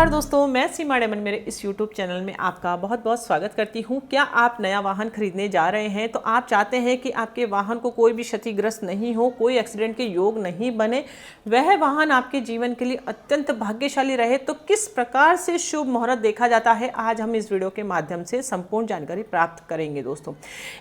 नमस्कार दोस्तों, मैं सीमा डेमन मेरे इस YouTube चैनल में आपका बहुत बहुत स्वागत करती हूं। क्या आप नया वाहन खरीदने जा रहे हैं तो आप चाहते हैं कि आपके वाहन को कोई भी क्षतिग्रस्त नहीं हो, कोई एक्सीडेंट के योग नहीं बने, वह वाहन आपके जीवन के लिए अत्यंत भाग्यशाली रहे, तो किस प्रकार से शुभ मुहूर्त देखा जाता है, आज हम इस वीडियो के माध्यम से संपूर्ण जानकारी प्राप्त करेंगे। दोस्तों,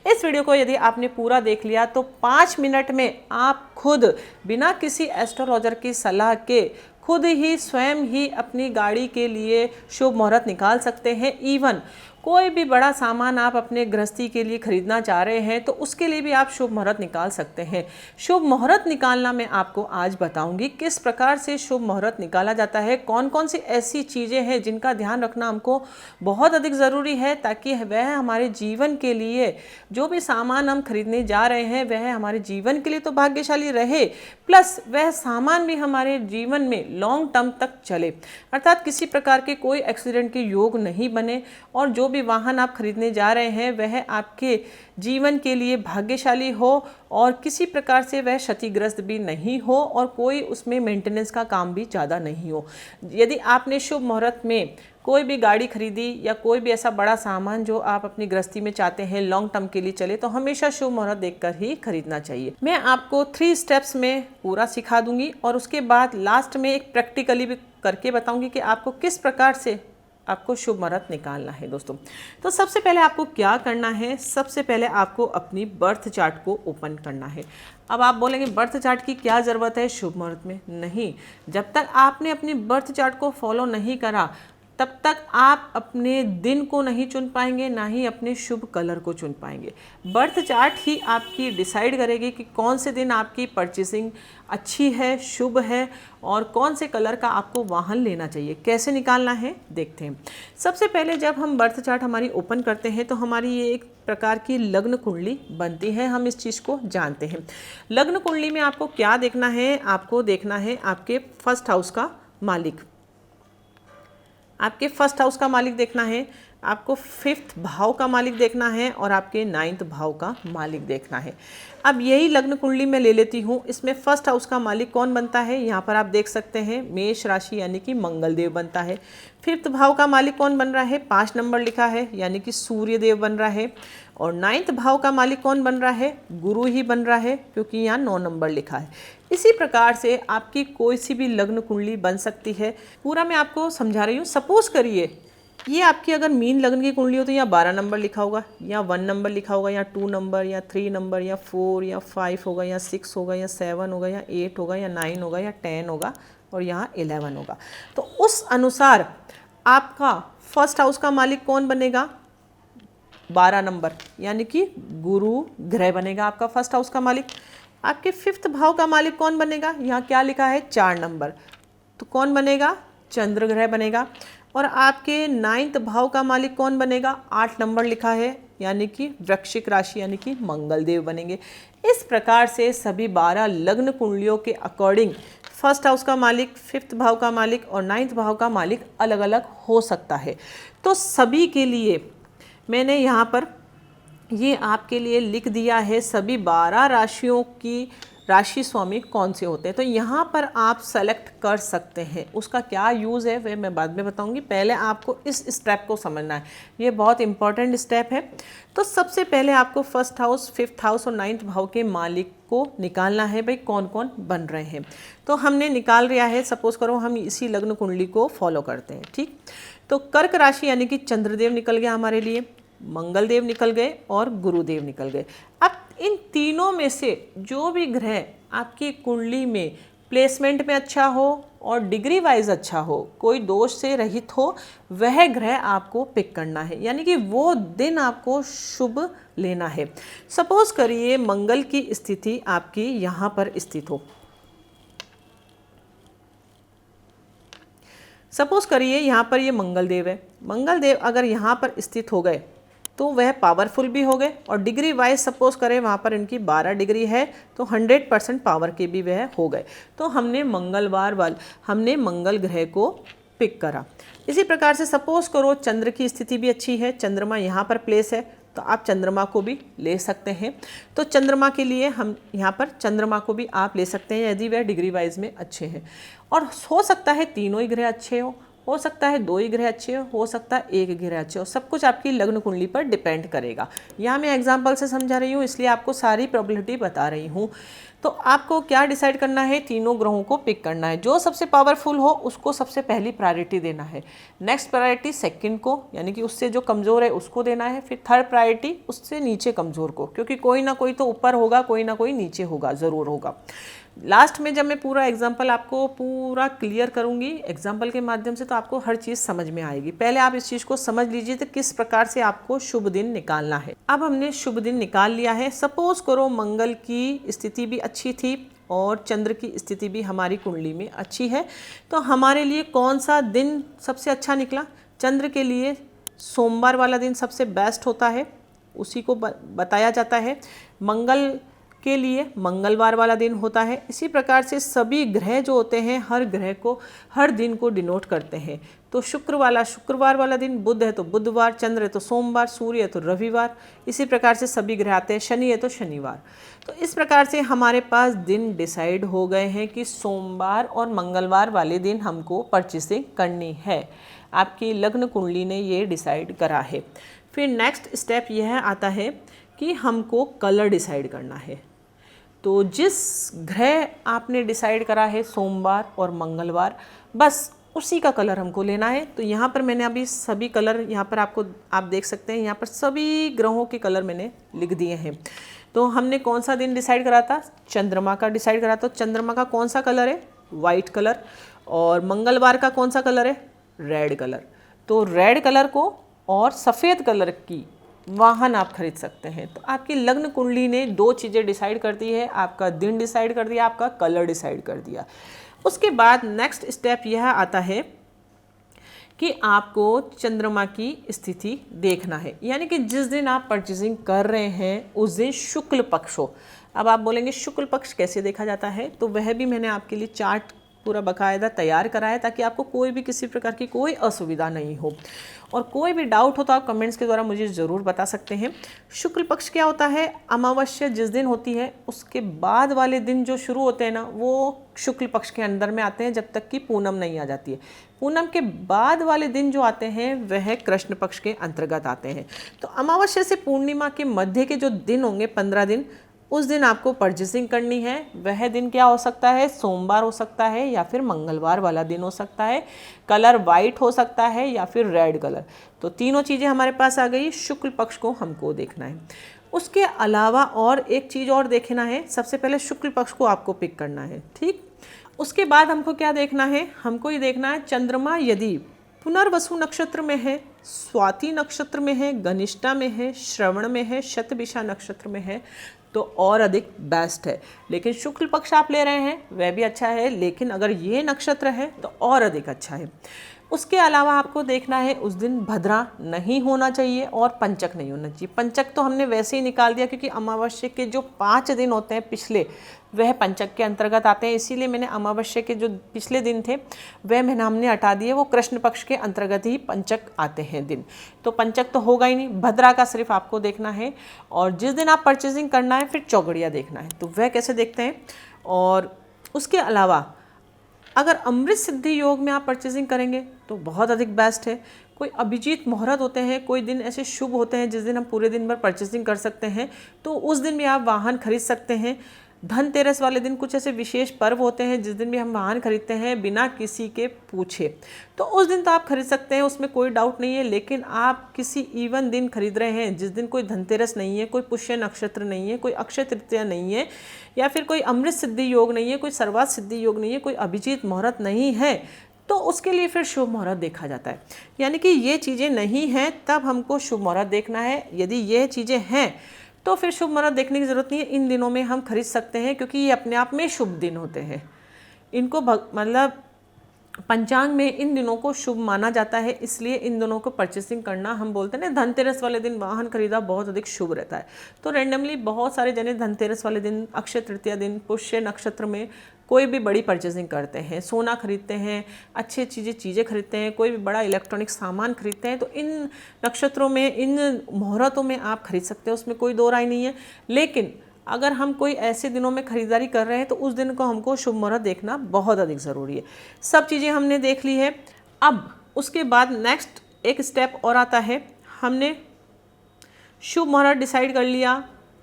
इस वीडियो को यदि आपने पूरा देख लिया तो 5 मिनट में आप खुद बिना किसी एस्ट्रोलॉजर की सलाह के खुद ही स्वयं ही अपनी गाड़ी के लिए शुभ मुहूर्त निकाल सकते हैं। इवन कोई भी बड़ा सामान आप अपने गृहस्थी के लिए खरीदना चाह रहे हैं तो उसके लिए भी आप शुभ मुहूर्त निकाल सकते हैं। शुभ मुहूर्त निकालना मैं आपको आज बताऊंगी किस प्रकार से शुभ मुहूर्त निकाला जाता है, कौन कौन सी ऐसी चीज़ें हैं जिनका ध्यान रखना हमको बहुत अधिक ज़रूरी है, ताकि वह हमारे जीवन के लिए जो भी सामान हम खरीदने जा रहे हैं वह हमारे जीवन के लिए तो भाग्यशाली रहे, प्लस वह सामान भी हमारे जीवन में लॉन्ग टर्म तक चले, अर्थात किसी प्रकार के कोई एक्सीडेंट के योग नहीं बने और जो भी वाहन आप खरीदने जा रहे हैं वह आपके जीवन के लिए भाग्यशाली हो और किसी प्रकार से वह क्षतिग्रस्त भी नहीं हो और कोई उसमें मेंटेनेंस का काम भी ज़्यादा नहीं हो। यदि आपने शुभ मुहूर्त में कोई भी गाड़ी खरीदी या कोई भी ऐसा बड़ा सामान जो आप अपनी गृहस्थी में चाहते हैं लॉन्ग टर्म के लिए चले, तो हमेशा शुभ मुहूर्त देखकर ही खरीदना चाहिए। मैं आपको 3 स्टेप्स में पूरा सिखा दूंगी और उसके बाद लास्ट में एक प्रैक्टिकली भी करके बताऊंगी कि आपको किस प्रकार से आपको शुभ मुहूर्त निकालना है। दोस्तों, तो सबसे पहले आपको क्या करना है, सबसे पहले आपको अपनी बर्थ चार्ट को ओपन करना है। अब आप बोलेंगे बर्थ चार्ट की क्या ज़रूरत है शुभ मुहूर्त में? नहीं, जब तक आपने अपनी बर्थ चार्ट को फॉलो नहीं करा तब तक आप अपने दिन को नहीं चुन पाएंगे, ना ही अपने शुभ कलर को चुन पाएंगे। बर्थ चार्ट ही आपकी डिसाइड करेगी कि कौन से दिन आपकी परचेसिंग अच्छी है, शुभ है और कौन से कलर का आपको वाहन लेना चाहिए। कैसे निकालना है देखते हैं। सबसे पहले जब हम बर्थ चार्ट हमारी ओपन करते हैं तो हमारी ये एक प्रकार की लग्न कुंडली बनती है, हम इस चीज़ को जानते हैं। लग्न कुंडली में आपको क्या देखना है? आपको देखना है आपके फर्स्ट हाउस का मालिक, आपके फर्स्ट हाउस का मालिक देखना है, आपको 5th भाव का मालिक देखना है और आपके 9th भाव का मालिक देखना है। अब यही लग्न कुंडली में ले लेती हूँ, इसमें फर्स्ट हाउस का मालिक कौन बनता है? यहाँ पर आप देख सकते हैं मेष राशि यानी कि मंगल देव बनता है। 5th भाव का मालिक कौन बन रहा है? 5 नंबर लिखा है यानी कि सूर्य देव बन रहा है। और 9th भाव का मालिक कौन बन रहा है? गुरु ही बन रहा है, क्योंकि यहाँ 9 नंबर लिखा है। इसी प्रकार से आपकी कोई सी भी लग्न कुंडली बन सकती है। पूरा मैं आपको समझा रही हूँ। सपोज करिए ये आपकी अगर मीन लग्न की कुंडली हो तो यहाँ 12 नंबर लिखा होगा, या 1 नंबर लिखा होगा, या 2 नंबर, या 3 नंबर, या 4 या 5 होगा, या 6 होगा, या 7 होगा, या 8 होगा, या 9 होगा, या 10 होगा और यहाँ 11 होगा। तो उस अनुसार आपका फर्स्ट हाउस का मालिक कौन बनेगा? 12 नंबर यानी कि गुरु ग्रह बनेगा आपका फर्स्ट हाउस का मालिक। आपके 5th भाव का मालिक कौन बनेगा? यहाँ क्या लिखा है? 4 नंबर, तो कौन बनेगा? चंद्र ग्रह बनेगा। और आपके 9th भाव का मालिक कौन बनेगा? 8 नंबर लिखा है यानी कि वृश्चिक राशि यानी कि मंगल देव बनेंगे। इस प्रकार से सभी 12 लग्न कुंडलियों के अकॉर्डिंग फर्स्ट हाउस का मालिक, 5th भाव का मालिक और 9th भाव का मालिक अलग अलग हो सकता है। तो सभी के लिए मैंने यहाँ पर ये आपके लिए लिख दिया है सभी 12 राशियों की राशि स्वामी कौन से होते हैं। तो यहाँ पर आप सेलेक्ट कर सकते हैं। उसका क्या यूज़ है वह मैं बाद में बताऊँगी, पहले आपको इस स्टेप को समझना है, ये बहुत इंपॉर्टेंट स्टेप है। तो सबसे पहले आपको फर्स्ट हाउस, 5th हाउस और 9th भाव के मालिक को निकालना है, भाई कौन कौन बन रहे हैं। तो हमने निकाल लिया है। सपोज करो हम इसी लग्न कुंडली को फॉलो करते हैं, ठीक। तो कर्क राशि यानी कि चंद्रदेव निकल गया हमारे लिए, मंगल देव निकल गए और गुरुदेव निकल गए। अब इन तीनों में से जो भी ग्रह आपकी कुंडली में प्लेसमेंट में अच्छा हो और डिग्री वाइज अच्छा हो, कोई दोष से रहित हो, वह ग्रह आपको पिक करना है, यानी कि वो दिन आपको शुभ लेना है। सपोज करिए मंगल की स्थिति आपकी यहाँ पर स्थित हो, सपोज करिए यहाँ पर ये मंगल देव है। मंगल देव अगर यहाँ पर स्थित हो गए तो वह पावरफुल भी हो गए और डिग्री वाइज सपोज करें वहाँ पर इनकी 12 डिग्री है तो 100% पावर के भी वह हो गए। तो हमने हमने मंगल ग्रह को पिक करा। इसी प्रकार से सपोज करो चंद्र की स्थिति भी अच्छी है, चंद्रमा यहाँ पर प्लेस है, तो आप चंद्रमा को भी ले सकते हैं। तो चंद्रमा के लिए हम यहाँ पर चंद्रमा को भी आप ले सकते हैं यदि वह डिग्री वाइज में अच्छे हैं। और हो सकता है तीनों ही ग्रह अच्छे हो, हो सकता है 2 ही ग्रह अच्छे हो सकता है 1 ग्रह अच्छे हो, सब कुछ आपकी लग्न कुंडली पर डिपेंड करेगा। यहाँ मैं एग्जाम्पल से समझा रही हूँ, इसलिए आपको सारी प्रोबेबिलिटी बता रही हूँ। तो आपको क्या डिसाइड करना है, तीनों ग्रहों को पिक करना है, जो सबसे पावरफुल हो उसको सबसे पहली प्रायोरिटी देना है, नेक्स्ट प्रायोरिटी सेकंड को, यानी कि उससे जो कमज़ोर है उसको देना है, फिर थर्ड प्रायोरिटी उससे नीचे कमज़ोर को, क्योंकि कोई ना कोई तो ऊपर होगा, कोई ना कोई नीचे होगा, ज़रूर होगा। लास्ट में जब मैं पूरा एग्जाम्पल आपको पूरा क्लियर करूंगी एग्जाम्पल के माध्यम से, तो आपको हर चीज़ समझ में आएगी। पहले आप इस चीज़ को समझ लीजिए तो किस प्रकार से आपको शुभ दिन निकालना है। अब हमने शुभ दिन निकाल लिया है। सपोज करो मंगल की स्थिति भी अच्छी थी और चंद्र की स्थिति भी हमारी कुंडली में अच्छी है, तो हमारे लिए कौन सा दिन सबसे अच्छा निकला? चंद्र के लिए सोमवार वाला दिन सबसे बेस्ट होता है, उसी को बताया जाता है। मंगल के लिए मंगलवार वाला दिन होता है। इसी प्रकार से सभी ग्रह जो होते हैं हर ग्रह को हर दिन को डिनोट करते हैं। तो शुक्रवार वाला दिन, बुध है तो बुधवार, चंद्र है तो सोमवार, सूर्य है तो रविवार, इसी प्रकार से सभी ग्रह आते हैं। शनि है तो शनिवार। तो इस प्रकार से हमारे पास दिन डिसाइड हो गए हैं कि सोमवार और मंगलवार वाले दिन हमको परचेसिंग करनी है। आपकी लग्न कुंडली ने ये डिसाइड करा है। फिर नेक्स्ट स्टेप यह आता है कि हमको कलर डिसाइड करना है। तो जिस ग्रह आपने डिसाइड करा है सोमवार और मंगलवार, बस उसी का कलर हमको लेना है। तो यहाँ पर मैंने अभी सभी कलर यहाँ पर आप देख सकते हैं, यहाँ पर सभी ग्रहों के कलर मैंने लिख दिए हैं। तो हमने कौन सा दिन डिसाइड करा था? चंद्रमा का डिसाइड करा। तो चंद्रमा का कौन सा कलर है? White colour. और मंगलवार का कौन सा कलर है? Red colour. तो रेड कलर को और सफ़ेद कलर की वाहन आप खरीद सकते हैं। तो आपकी लग्न कुंडली ने 2 चीज़ें डिसाइड कर दी है, आपका दिन डिसाइड कर दिया, आपका कलर डिसाइड कर दिया। उसके बाद नेक्स्ट स्टेप यह आता है कि आपको चंद्रमा की स्थिति देखना है, यानी कि जिस दिन आप परचेजिंग कर रहे हैं उस दिन शुक्ल पक्ष हो। अब आप बोलेंगे शुक्ल पक्ष कैसे देखा जाता है? तो वह भी मैंने आपके लिए चार्ट पूरा बाकायदा तैयार करा है, ताकि आपको कोई भी किसी प्रकार की कोई असुविधा नहीं हो। और कोई भी डाउट हो तो आप कमेंट्स के द्वारा मुझे ज़रूर बता सकते हैं। शुक्ल पक्ष क्या होता है? अमावस्या जिस दिन होती है उसके बाद वाले दिन जो शुरू होते हैं ना, वो शुक्ल पक्ष के अंदर में आते हैं, जब तक कि पूनम नहीं आ जाती है। पूनम के बाद वाले दिन जो आते हैं वह कृष्ण पक्ष के अंतर्गत आते हैं। तो अमावस्या से पूर्णिमा के मध्य के जो दिन होंगे 15 दिन, उस दिन आपको परचेसिंग करनी है। वह दिन क्या हो सकता है? सोमवार हो सकता है या फिर मंगलवार वाला दिन हो सकता है। कलर वाइट हो सकता है या फिर रेड कलर। तो तीनों चीज़ें हमारे पास आ गई। शुक्ल पक्ष को हमको देखना है। उसके अलावा और एक चीज़ और देखना है। सबसे पहले शुक्ल पक्ष को आपको पिक करना है, ठीक। उसके बाद हमको क्या देखना है? हमको ये देखना है चंद्रमा यदि पुनर्वसु नक्षत्र में है, स्वाति नक्षत्र में है, गनिष्ठा में है, श्रवण में है, शतभिषा नक्षत्र में है, तो और अधिक बेस्ट है। लेकिन शुक्ल पक्ष आप ले रहे हैं वह भी अच्छा है, लेकिन अगर ये नक्षत्र है तो और अधिक अच्छा है। उसके अलावा आपको देखना है उस दिन भद्रा नहीं होना चाहिए और पंचक नहीं होना चाहिए। पंचक तो हमने वैसे ही निकाल दिया, क्योंकि अमावस्या के जो 5 दिन होते हैं पिछले, वह पंचक के अंतर्गत आते हैं। इसीलिए मैंने अमावस्या के जो पिछले दिन थे वह हमने हटा दिए, वो कृष्ण पक्ष के अंतर्गत ही पंचक आते हैं दिन। तो पंचक तो होगा ही नहीं, भद्रा का सिर्फ आपको देखना है। और जिस दिन आप परचेजिंग करना है फिर चौगड़िया देखना है, तो वह कैसे देखते हैं। और उसके अलावा अगर अमृत सिद्धि योग में आप परचेजिंग करेंगे तो बहुत अधिक बेस्ट है। कोई अभिजीत मुहूर्त होते हैं, कोई दिन ऐसे शुभ होते हैं जिस दिन हम पूरे दिन भर परचेजिंग कर सकते हैं, तो उस दिन भी आप वाहन खरीद सकते हैं। धनतेरस वाले दिन कुछ ऐसे विशेष पर्व होते हैं जिस दिन भी हम वाहन खरीदते हैं बिना किसी के पूछे, तो उस दिन तो आप खरीद सकते हैं, उसमें कोई डाउट नहीं है। लेकिन आप किसी इवन दिन खरीद रहे हैं जिस दिन कोई धनतेरस नहीं है, कोई पुष्य नक्षत्र नहीं है, कोई अक्षय तृतीया नहीं है, या फिर कोई अमृत सिद्धि योग नहीं है, कोई सर्वात सिद्धि योग नहीं है, कोई अभिजीत मुहूर्त नहीं है, तो उसके लिए फिर शुभ मुहूर्त देखा जाता है। यानी कि ये चीज़ें नहीं हैं तब हमको शुभ मुहूर्त देखना है। यदि ये चीज़ें हैं तो फिर शुभ मुहूर्त देखने की ज़रूरत नहीं है। इन दिनों में हम खरीद सकते हैं, क्योंकि ये अपने आप में शुभ दिन होते हैं। इनको मतलब पंचांग में इन दिनों को शुभ माना जाता है, इसलिए इन दिनों को परचेसिंग करना, हम बोलते हैं ना धनतेरस वाले दिन वाहन खरीदा बहुत अधिक शुभ रहता है। तो रैंडमली बहुत सारे जने धनतेरस वाले दिन, अक्षय तृतीया दिन, पुष्य नक्षत्र में कोई भी बड़ी परचेसिंग करते हैं, सोना खरीदते हैं, अच्छी चीज़ें खरीदते हैं, कोई भी बड़ा इलेक्ट्रॉनिक सामान खरीदते हैं। तो इन नक्षत्रों में, इन मुहूर्तों में आप खरीद सकते हैं, उसमें कोई दो राय नहीं है। लेकिन अगर हम कोई ऐसे दिनों में खरीदारी कर रहे हैं तो उस दिन को हमको शुभ मुहूर्त देखना बहुत अधिक ज़रूरी है। सब चीज़ें हमने देख ली है। अब उसके बाद नेक्स्ट एक स्टेप और आता है। हमने शुभ मुहूर्त डिसाइड कर लिया,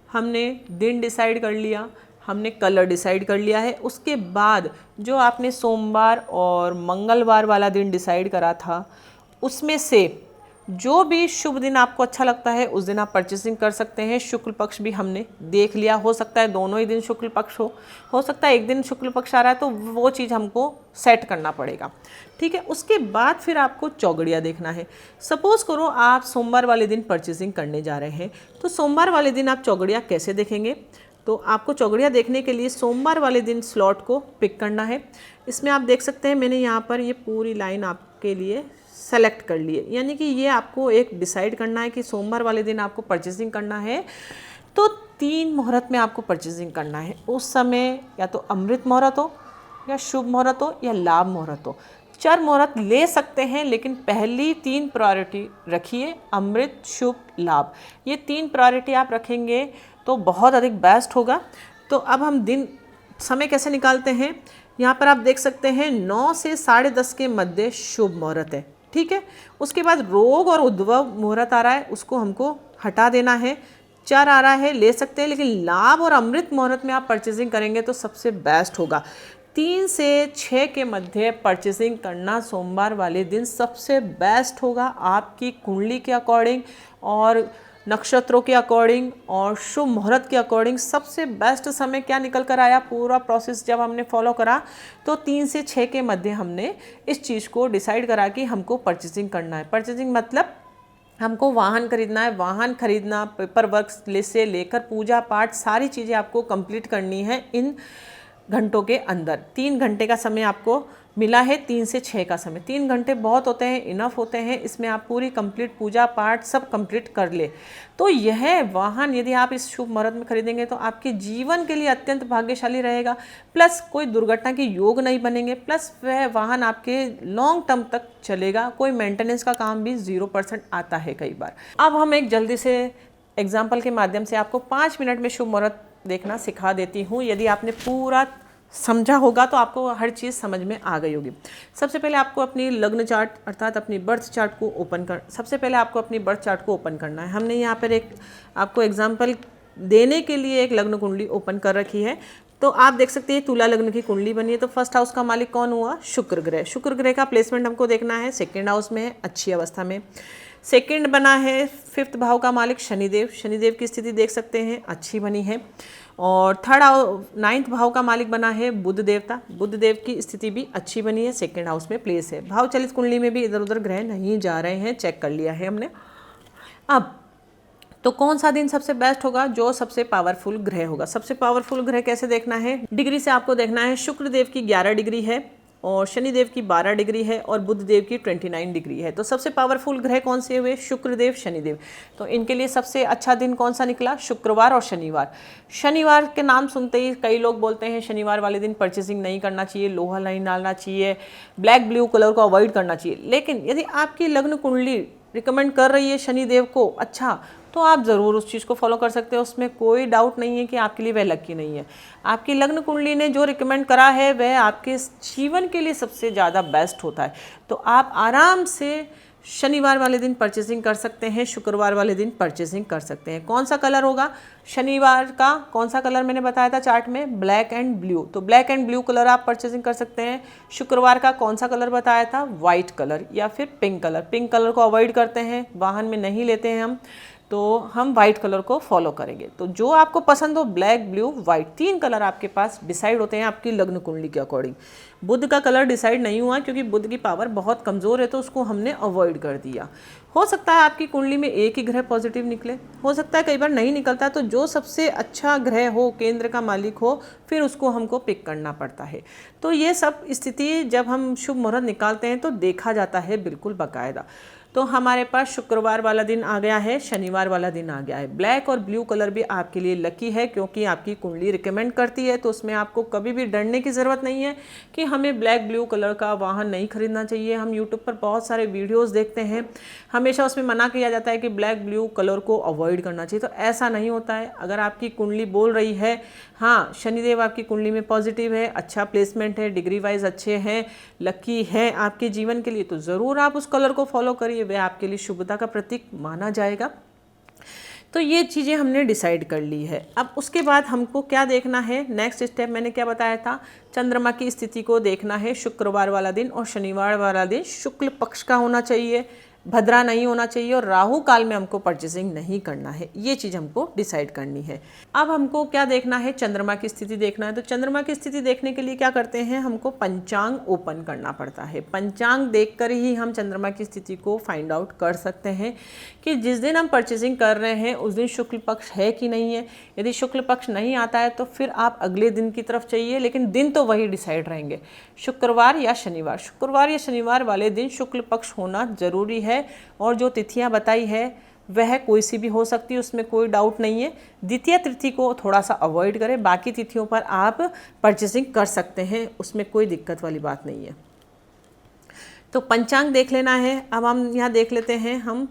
हमने दिन डिसाइड कर लिया, हमने कलर डिसाइड कर लिया है। उसके बाद जो आपने सोमवार और मंगलवार वाला दिन डिसाइड करा था, उसमें से जो भी शुभ दिन आपको अच्छा लगता है उस दिन आप परचेसिंग कर सकते हैं। शुक्ल पक्ष भी हमने देख लिया, हो सकता है दोनों ही दिन शुक्ल पक्ष हो सकता है एक दिन शुक्ल पक्ष आ रहा है, तो वो चीज़ हमको सेट करना पड़ेगा, ठीक है। उसके बाद फिर आपको चौगड़िया देखना है। सपोज़ करो आप सोमवार वाले दिन परचेसिंग करने जा रहे हैं, तो सोमवार वाले दिन आप चौगड़िया कैसे देखेंगे? तो आपको चौगड़िया देखने के लिए सोमवार वाले दिन स्लॉट को पिक करना है। इसमें आप देख सकते हैं मैंने यहाँ पर ये पूरी लाइन आपके लिए सेलेक्ट कर लिए, यानी कि ये आपको एक डिसाइड करना है कि सोमवार वाले दिन आपको परचेसिंग करना है, तो 3 मुहूर्त में आपको परचेसिंग करना है। उस समय या तो अमृत मुहूर्त हो, या शुभ मुहूर्त हो, या लाभ मुहूर्त हो। 4 मुहूर्त ले सकते हैं, लेकिन पहली 3 प्रायोरिटी रखिए, अमृत, शुभ, लाभ। ये 3 प्रायोरिटी आप रखेंगे तो बहुत अधिक बेस्ट होगा। तो अब हम दिन समय कैसे निकालते हैं? यहाँ पर आप देख सकते हैं 9 से 10:30 के मध्य शुभ मुहूर्त है, ठीक है। उसके बाद रोग और उद्भव मुहूर्त आ रहा है, उसको हमको हटा देना है। 4 आ रहा है, ले सकते हैं, लेकिन लाभ और अमृत मुहूर्त में आप परचेसिंग करेंगे तो सबसे बेस्ट होगा। 3 से 6 के मध्य परचेसिंग करना सोमवार वाले दिन सबसे बेस्ट होगा, आपकी कुंडली के अकॉर्डिंग और नक्षत्रों के अकॉर्डिंग और शुभ मुहूर्त के अकॉर्डिंग सबसे बेस्ट समय क्या निकल कर आया। पूरा प्रोसेस जब हमने फॉलो करा तो 3 से 6 के मध्य हमने इस चीज़ को डिसाइड करा कि हमको परचेसिंग करना है। परचेसिंग मतलब हमको वाहन खरीदना है, वाहन खरीदना, पेपर वर्क से लेकर पूजा पाठ सारी चीज़ें आपको कंप्लीट करनी है इन घंटों के अंदर। 3 घंटे का समय आपको मिला है, 3 से 6 का समय। 3 घंटे बहुत होते हैं, इनफ होते हैं, इसमें आप पूरी कंप्लीट पूजा पाठ सब कंप्लीट कर ले। तो यह वाहन यदि आप इस शुभ मुहूर्त में खरीदेंगे तो आपके जीवन के लिए अत्यंत भाग्यशाली रहेगा, प्लस कोई दुर्घटना के योग नहीं बनेंगे, प्लस वह वाहन आपके लॉन्ग टर्म तक चलेगा। कोई मेंटेनेंस का काम भी 0% आता है कई बार। अब हम एक जल्दी से एग्जाम्पल के माध्यम से आपको 5 मिनट में शुभ मुहूर्त देखना सिखा देती हूँ। यदि आपने पूरा समझा होगा तो आपको हर चीज़ समझ में आ गई होगी। सबसे पहले आपको अपनी लग्न चार्ट अर्थात अपनी बर्थ चार्ट को ओपन करना है। हमने यहाँ पर एक आपको एग्जाम्पल देने के लिए एक लग्न कुंडली ओपन कर रखी है। तो आप देख सकते हैं तुला लग्न की कुंडली बनी है। तो फर्स्ट हाउस का मालिक कौन हुआ? शुक्र ग्रह। शुक्र ग्रह का प्लेसमेंट हमको देखना है, सेकेंड हाउस में है, अच्छी अवस्था में। सेकेंड बना है 5th भाव का मालिक शनिदेव। शनिदेव की स्थिति देख सकते हैं, अच्छी बनी है। और 9th भाव का मालिक बना है बुध देवता। बुध देव की स्थिति भी अच्छी बनी है, सेकेंड हाउस में प्लेस है। भाव चलित कुंडली में भी इधर उधर ग्रह नहीं जा रहे हैं, चेक कर लिया है हमने। अब तो कौन सा दिन सबसे बेस्ट होगा? जो सबसे पावरफुल ग्रह होगा। सबसे पावरफुल ग्रह कैसे देखना है? डिग्री से आपको देखना है। शुक्र देव की 11 डिग्री है और शनिदेव की 12 डिग्री है और बुध देव की 29 डिग्री है। तो सबसे पावरफुल ग्रह कौन से हुए? शुक्रदेव, शनिदेव। तो इनके लिए सबसे अच्छा दिन कौन सा निकला? शुक्रवार और शनिवार। शनिवार के नाम सुनते ही कई लोग बोलते हैं शनिवार वाले दिन परचेसिंग नहीं करना चाहिए, लोहा नहीं डालना चाहिए, ब्लैक ब्लू कलर को अवॉइड करना चाहिए। लेकिन यदि आपकी लग्न कुंडली रिकमेंड कर रही है शनिदेव को अच्छा, तो आप ज़रूर उस चीज़ को फॉलो कर सकते हो। उसमें कोई डाउट नहीं है कि आपके लिए वह लकी नहीं है। आपकी लग्न कुंडली ने जो रिकमेंड करा है वह आपके जीवन के लिए सबसे ज़्यादा बेस्ट होता है। तो आप आराम से शनिवार वाले दिन परचेसिंग कर सकते हैं, शुक्रवार वाले दिन परचेसिंग कर सकते हैं। कौन सा कलर होगा? शनिवार का कौन सा कलर मैंने बताया था चार्ट में? Black and blue. तो ब्लैक एंड ब्लू कलर आप परचेसिंग कर सकते हैं। शुक्रवार का कौन सा कलर बताया था? वाइट कलर या फिर पिंक कलर। पिंक कलर को अवॉइड करते हैं, वाहन में नहीं लेते हैं हम, तो हम वाइट कलर को फॉलो करेंगे। तो जो आपको पसंद हो, ब्लैक, ब्लू, वाइट, 3 कलर आपके पास डिसाइड होते हैं आपकी लग्न कुंडली के अकॉर्डिंग। बुध का कलर डिसाइड नहीं हुआ क्योंकि बुध की पावर बहुत कमज़ोर है, तो उसको हमने अवॉइड कर दिया। हो सकता है आपकी कुंडली में एक ही ग्रह पॉजिटिव निकले, हो सकता है कई बार नहीं निकलता। तो जो सबसे अच्छा ग्रह हो, केंद्र का मालिक हो, फिर उसको हमको पिक करना पड़ता है। तो ये सब स्थिति जब हम शुभ मुहूर्त निकालते हैं तो देखा जाता है बिल्कुल बाकायदा। तो हमारे पास शुक्रवार वाला दिन आ गया है, शनिवार वाला दिन आ गया है। ब्लैक और ब्लू कलर भी आपके लिए लकी है क्योंकि आपकी कुंडली रिकमेंड करती है, तो उसमें आपको कभी भी डरने की ज़रूरत नहीं है कि हमें ब्लैक ब्लू कलर का वाहन नहीं खरीदना चाहिए। हम यूट्यूब पर बहुत सारे वीडियोज़ देखते हैं, हमेशा उसमें मना किया जाता है कि ब्लैक ब्लू कलर को अवॉइड करना चाहिए, तो ऐसा नहीं होता है। अगर आपकी कुंडली बोल रही है हाँ शनिदेव आपकी कुंडली में पॉजिटिव है, अच्छा प्लेसमेंट है, डिग्री वाइज अच्छे हैं, लकी है आपके जीवन के लिए, तो ज़रूर आप उस कलर को फॉलो करिए, वह आपके लिए शुभता का प्रतीक माना जाएगा। तो ये चीज़ें हमने डिसाइड कर ली है। अब उसके बाद हमको क्या देखना है, नेक्स्ट स्टेप मैंने क्या बताया था, चंद्रमा की स्थिति को देखना है। शुक्रवार वाला दिन और शनिवार वाला दिन शुक्ल पक्ष का होना चाहिए, भद्रा नहीं होना चाहिए, और राहु काल में हमको परचेसिंग नहीं करना है। ये चीज़ हमको डिसाइड करनी है। अब हमको क्या देखना है, चंद्रमा की स्थिति देखना है। तो चंद्रमा की स्थिति देखने के लिए क्या करते हैं, हमको पंचांग ओपन करना पड़ता है। पंचांग देखकर ही हम चंद्रमा की स्थिति को फाइंड आउट कर सकते हैं कि जिस दिन हम परचेसिंग कर रहे हैं उस दिन शुक्ल पक्ष है कि नहीं है। यदि शुक्ल पक्ष नहीं आता है तो फिर आप अगले दिन की तरफ चाहिए, लेकिन दिन तो वही डिसाइड रहेंगे, शुक्रवार या शनिवार। शुक्रवार या शनिवार वाले दिन शुक्ल पक्ष होना जरूरी है, और जो तिथियां बताई है वह कोई सी भी हो सकती है, उसमें कोई डाउट नहीं है। द्वितीय तिथि को थोड़ा सा अवॉइड करें, बाकी तिथियों पर आप परचेसिंग कर सकते हैं, उसमें कोई दिक्कत वाली बात नहीं है। तो पंचांग देख लेना है। अब हम यहाँ देख लेते हैं, हम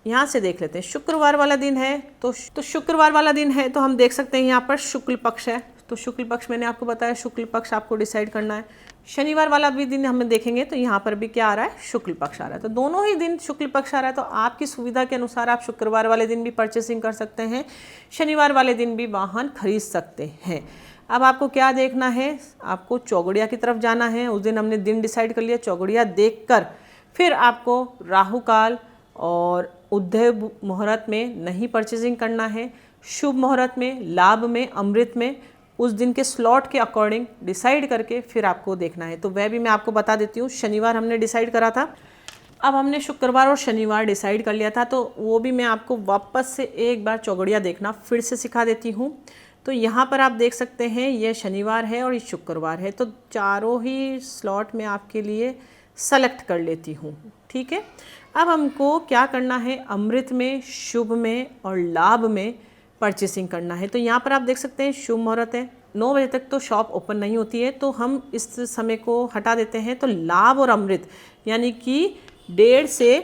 यहाँ से देख लेते हैं। शुक्रवार वाला दिन है तो शुक्रवार वाला दिन है तो हम देख सकते हैं यहाँ पर शुक्ल पक्ष है, तो शुक्ल पक्ष मैंने आपको बताया, शुक्ल पक्ष आपको डिसाइड करना है। शनिवार वाला भी दिन हम देखेंगे तो यहाँ पर भी क्या आ रहा है, शुक्ल पक्ष आ रहा है। तो दोनों ही दिन शुक्ल पक्ष आ रहा है, तो आपकी सुविधा के अनुसार आप शुक्रवार वाले दिन भी परचेसिंग कर सकते हैं, शनिवार वाले दिन भी वाहन खरीद सकते हैं। अब आपको क्या देखना है, आपको चौगड़िया की तरफ जाना है। उस दिन हमने दिन डिसाइड कर लिया, चौगड़िया देखकर फिर आपको राहु काल और उदय मुहूर्त में नहीं परचेसिंग करना है, शुभ मुहूर्त में, लाभ में, अमृत में, उस दिन के स्लॉट के अकॉर्डिंग डिसाइड करके फिर आपको देखना है। तो वह भी मैं आपको बता देती हूँ। शनिवार हमने डिसाइड करा था, अब हमने शुक्रवार और शनिवार डिसाइड कर लिया था, तो वो भी मैं आपको वापस से एक बार चौगड़िया देखना फिर से सिखा देती हूँ। तो यहाँ पर आप देख सकते हैं ये शनिवार है और ये शुक्रवार है, तो चारों ही स्लॉट में आपके लिए सेलेक्ट कर लेती हूँ, ठीक है। अब हमको क्या करना है, अमृत में, शुभ में और लाभ में परचेसिंग करना है। तो यहाँ पर आप देख सकते हैं शुभ मुहूर्त है, 9 बजे तक तो शॉप ओपन नहीं होती है, तो हम इस समय को हटा देते हैं। तो लाभ और अमृत यानी कि 1:30 से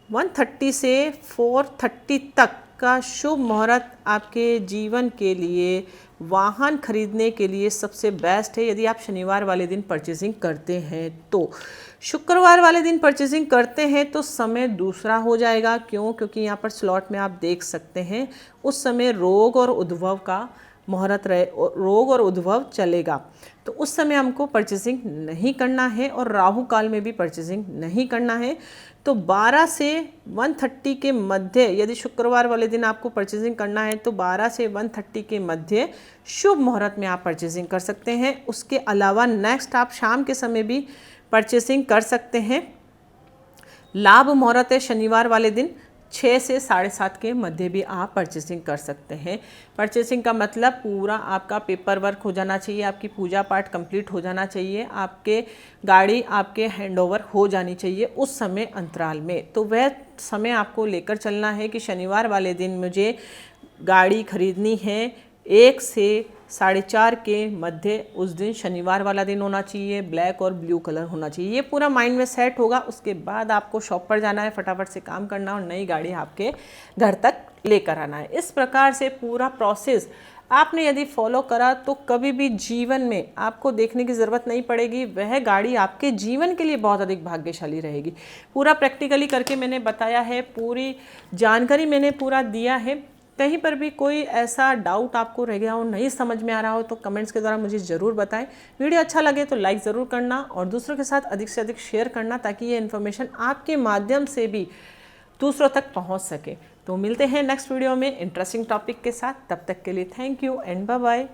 1:30 से 4:30 तक का शुभ मुहूर्त आपके जीवन के लिए, वाहन खरीदने के लिए सबसे बेस्ट है। यदि आप शनिवार वाले दिन परचेसिंग करते हैं तो शुक्रवार वाले दिन परचेसिंग करते हैं तो समय दूसरा हो जाएगा। क्यों? क्योंकि यहाँ पर स्लॉट में आप देख सकते हैं उस समय रोग और उद्भव का मुहूर्त रहे, रोग और उद्भव चलेगा, तो उस समय हमको परचेसिंग नहीं करना है और राहु काल में भी परचेसिंग नहीं करना है। तो 12 से 1:30 के मध्य यदि शुक्रवार वाले दिन आपको परचेसिंग करना है तो 12 से 1:30 के मध्य शुभ मुहूर्त में आप परचेसिंग कर सकते हैं। उसके अलावा नेक्स्ट आप शाम के समय भी परचेसिंग कर सकते हैं। लाभ मुहूर्त है शनिवार वाले दिन 6 से 7:30 के मध्य भी आप परचेसिंग कर सकते हैं। परचेसिंग का मतलब पूरा आपका पेपर वर्क हो जाना चाहिए, आपकी पूजा पाठ कंप्लीट हो जाना चाहिए, आपके गाड़ी आपके हैंडओवर हो जानी चाहिए उस समय अंतराल में। तो वह समय आपको लेकर चलना है कि शनिवार वाले दिन मुझे गाड़ी खरीदनी है 1 से 4:30 के मध्य, उस दिन शनिवार वाला दिन होना चाहिए, ब्लैक और ब्लू कलर होना चाहिए। ये पूरा माइंड में सेट होगा। उसके बाद आपको शॉप पर जाना है, फटाफट से काम करना और नई गाड़ी आपके घर तक लेकर आना है। इस प्रकार से पूरा प्रोसेस आपने यदि फॉलो करा तो कभी भी जीवन में आपको देखने की ज़रूरत नहीं पड़ेगी, वह गाड़ी आपके जीवन के लिए बहुत अधिक भाग्यशाली रहेगी। पूरा प्रैक्टिकली करके मैंने बताया है, पूरी जानकारी मैंने पूरा दिया है। कहीं पर भी कोई ऐसा डाउट आपको रह गया हो, नहीं समझ में आ रहा हो तो कमेंट्स के द्वारा मुझे ज़रूर बताएं। वीडियो अच्छा लगे तो लाइक ज़रूर करना और दूसरों के साथ अधिक से अधिक शेयर करना, ताकि ये इन्फॉर्मेशन आपके माध्यम से भी दूसरों तक पहुंच सके। तो मिलते हैं नेक्स्ट वीडियो में इंटरेस्टिंग टॉपिक के साथ। तब तक के लिए thank you and bye bye.